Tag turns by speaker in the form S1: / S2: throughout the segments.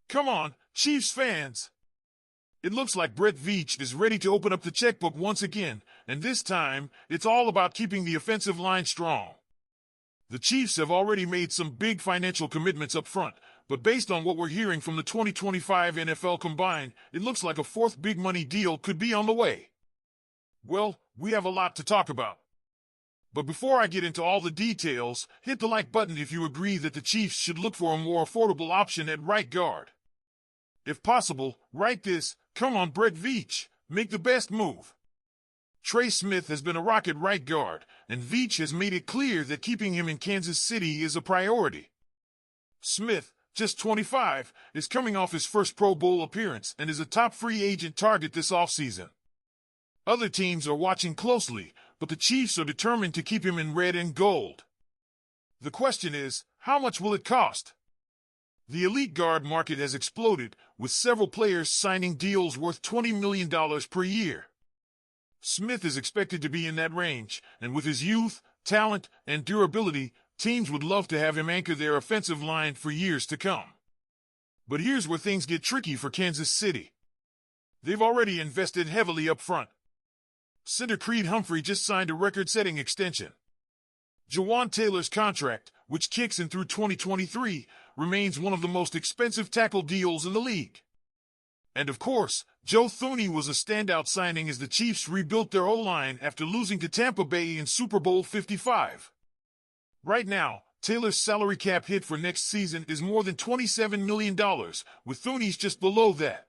S1: Come on, Chiefs fans! It looks like Brett Veach is ready to open up the checkbook once again, and this time, it's all about keeping the offensive line strong. The Chiefs have already made some big financial commitments up front, but based on what we're hearing from the 2025 NFL Combine, it looks like a fourth big money deal could be on the way. Well, we have a lot to talk about. But before I get into all the details, hit the like button if you agree that the Chiefs should look for a more affordable option at right guard. If possible, write this: come on, Brett Veach, make the best move. Trey Smith has been a rocket right guard, and Veach has made it clear that keeping him in Kansas City is a priority. Smith, just 25, is coming off his first Pro Bowl appearance and is a top free agent target this offseason. Other teams are watching closely, but the Chiefs are determined to keep him in red and gold. The question is, how much will it cost? The elite guard market has exploded, with several players signing deals worth $20 million per year. Smith is expected to be in that range, and with his youth, talent, and durability, teams would love to have him anchor their offensive line for years to come. But here's where things get tricky for Kansas City. They've already invested heavily up front. Center Creed Humphrey just signed a record-setting extension. Jawan Taylor's contract, which kicks in through 2023, remains one of the most expensive tackle deals in the league. And of course, Joe Thuney was a standout signing as the Chiefs rebuilt their O-line after losing to Tampa Bay in Super Bowl 55. Right now, Taylor's salary cap hit for next season is more than $27 million, with Thuney's just below that.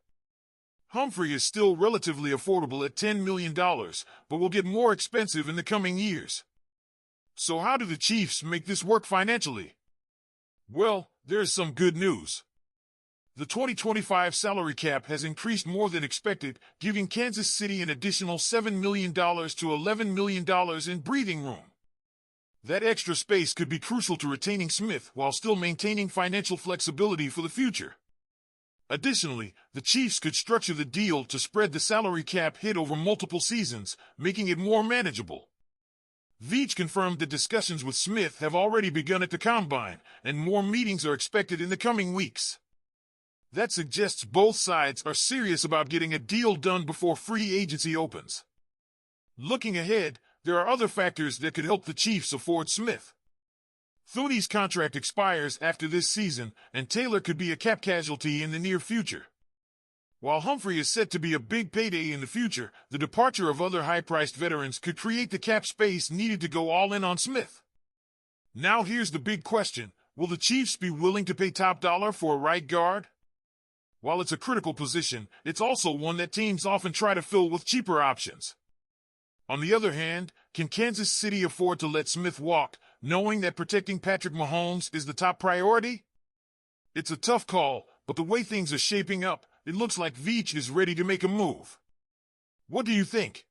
S1: Humphrey is still relatively affordable at $10 million, but will get more expensive in the coming years. So how do the Chiefs make this work financially? Well, there's some good news. The 2025 salary cap has increased more than expected, giving Kansas City an additional $7 million to $11 million in breathing room. That extra space could be crucial to retaining Smith while still maintaining financial flexibility for the future. Additionally, the Chiefs could structure the deal to spread the salary cap hit over multiple seasons, making it more manageable. Veach confirmed that discussions with Smith have already begun at the Combine, and more meetings are expected in the coming weeks. That suggests both sides are serious about getting a deal done before free agency opens. Looking ahead, there are other factors that could help the Chiefs afford Smith. Thuney's contract expires after this season, and Taylor could be a cap casualty in the near future. While Humphrey is set to be a big payday in the future, the departure of other high-priced veterans could create the cap space needed to go all in on Smith. Now here's the big question: will the Chiefs be willing to pay top dollar for a right guard? While it's a critical position, it's also one that teams often try to fill with cheaper options. On the other hand, can Kansas City afford to let Smith walk, knowing that protecting Patrick Mahomes is the top priority? It's a tough call, but the way things are shaping up, it looks like Veach is ready to make a move. What do you think?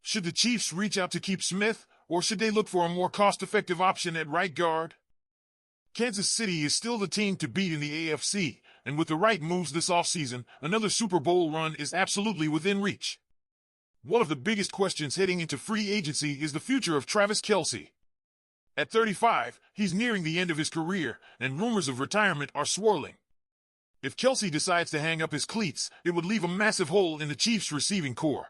S1: Should the Chiefs reach out to keep Smith, or should they look for a more cost-effective option at right guard? Kansas City is still the team to beat in the AFC, and with the right moves this offseason, another Super Bowl run is absolutely within reach. One of the biggest questions heading into free agency is the future of Travis Kelce. At 35, he's nearing the end of his career, and rumors of retirement are swirling. If Kelce decides to hang up his cleats, it would leave a massive hole in the Chiefs' receiving core.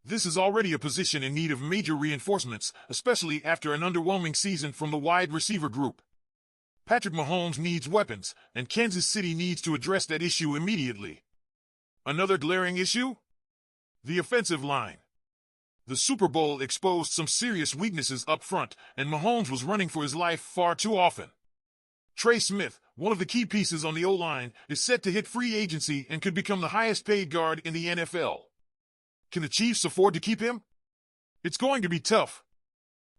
S1: This is already a position in need of major reinforcements, especially after an underwhelming season from the wide receiver group. Patrick Mahomes needs weapons, and Kansas City needs to address that issue immediately. Another glaring issue? The offensive line. The Super Bowl exposed some serious weaknesses up front, and Mahomes was running for his life far too often. Trey Smith, one of the key pieces on the O-line, is set to hit free agency and could become the highest-paid guard in the NFL. Can the Chiefs afford to keep him? It's going to be tough.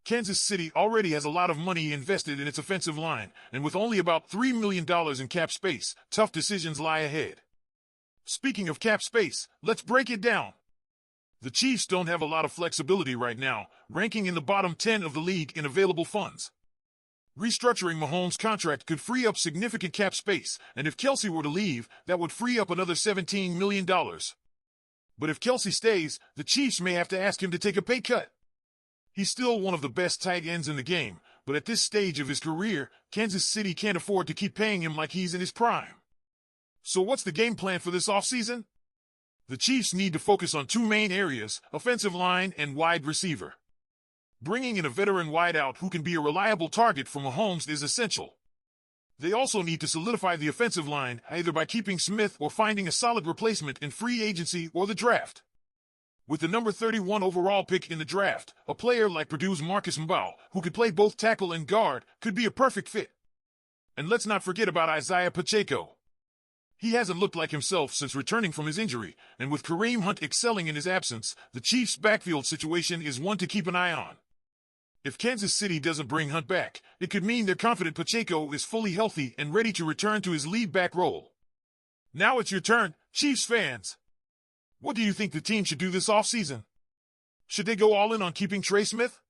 S1: Kansas City already has a lot of money invested in its offensive line, and with only about $3 million in cap space, tough decisions lie ahead. Speaking of cap space, let's break it down. The Chiefs don't have a lot of flexibility right now, ranking in the bottom 10 of the league in available funds. Restructuring Mahomes' contract could free up significant cap space, and if Kelce were to leave, that would free up another $17 million. But if Kelce stays, the Chiefs may have to ask him to take a pay cut. He's still one of the best tight ends in the game, but at this stage of his career, Kansas City can't afford to keep paying him like he's in his prime. So what's the game plan for this offseason? The Chiefs need to focus on two main areas, offensive line and wide receiver. Bringing in a veteran wideout who can be a reliable target for Mahomes is essential. They also need to solidify the offensive line, either by keeping Smith or finding a solid replacement in free agency or the draft. With the number 31 overall pick in the draft, a player like Purdue's Marcus Mbao, who could play both tackle and guard, could be a perfect fit. And let's not forget about Isaiah Pacheco. He hasn't looked like himself since returning from his injury, and with Kareem Hunt excelling in his absence, the Chiefs' backfield situation is one to keep an eye on. If Kansas City doesn't bring Hunt back, it could mean they're confident Pacheco is fully healthy and ready to return to his lead back role. Now it's your turn, Chiefs fans. What do you think the team should do this offseason? Should they go all in on keeping Trey Smith?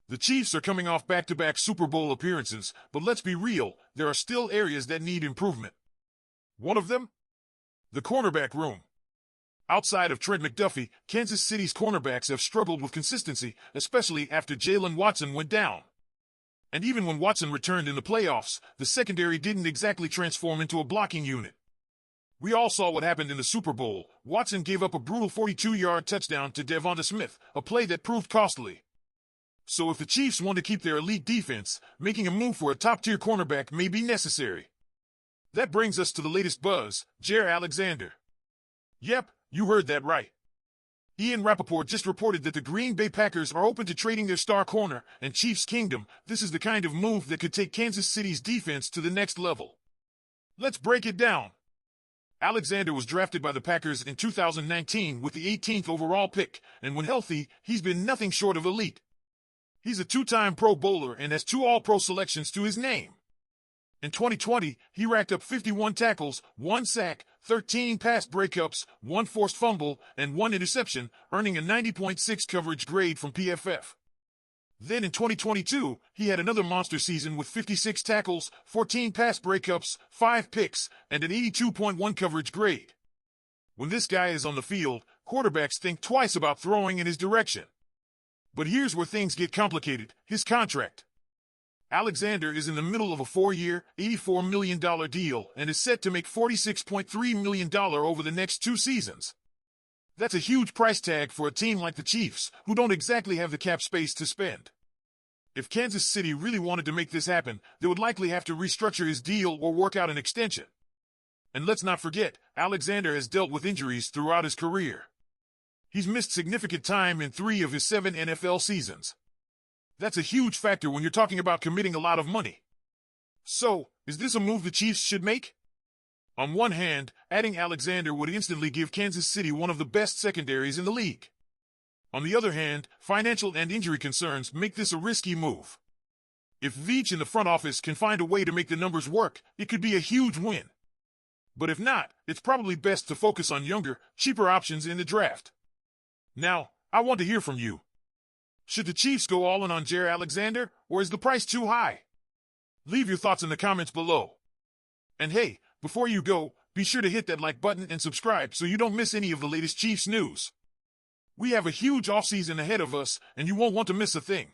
S1: The Chiefs are coming off back-to-back Super Bowl appearances, but let's be real, there are still areas that need improvement. One of them? The cornerback room. Outside of Trent McDuffie, Kansas City's cornerbacks have struggled with consistency, especially after Jalen Watson went down. And even when Watson returned in the playoffs, the secondary didn't exactly transform into a blocking unit. We all saw what happened in the Super Bowl. Watson gave up a brutal 42-yard touchdown to Devonta Smith, a play that proved costly. So if the Chiefs want to keep their elite defense, making a move for a top-tier cornerback may be necessary. That brings us to the latest buzz, Jaire Alexander. Yep, you heard that right. Ian Rappaport just reported that the Green Bay Packers are open to trading their star corner, and Chiefs Kingdom, this is the kind of move that could take Kansas City's defense to the next level. Let's break it down. Alexander was drafted by the Packers in 2019 with the 18th overall pick, and when healthy, he's been nothing short of elite. He's a two-time Pro Bowler and has 2 All-Pro selections to his name. In 2020, he racked up 51 tackles, 1 sack, 13 pass breakups, 1 forced fumble, and 1 interception, earning a 90.6 coverage grade from PFF. Then in 2022, he had another monster season with 56 tackles, 14 pass breakups, 5 picks, and an 82.1 coverage grade. When this guy is on the field, quarterbacks think twice about throwing in his direction. But here's where things get complicated, his contract. Alexander is in the middle of a 4-year, $84 million deal and is set to make $46.3 million over the next 2 seasons. That's a huge price tag for a team like the Chiefs, who don't exactly have the cap space to spend. If Kansas City really wanted to make this happen, they would likely have to restructure his deal or work out an extension. And let's not forget, Alexander has dealt with injuries throughout his career. He's missed significant time in 3 of his 7 NFL seasons. That's a huge factor when you're talking about committing a lot of money. So, is this a move the Chiefs should make? On one hand, adding Alexander would instantly give Kansas City one of the best secondaries in the league. On the other hand, financial and injury concerns make this a risky move. If Veach in the front office can find a way to make the numbers work, it could be a huge win. But if not, it's probably best to focus on younger, cheaper options in the draft. Now, I want to hear from you. Should the Chiefs go all in on Jaire Alexander, or is the price too high? Leave your thoughts in the comments below. And hey, before you go, be sure to hit that like button and subscribe so you don't miss any of the latest Chiefs news. We have a huge offseason ahead of us, and you won't want to miss a thing.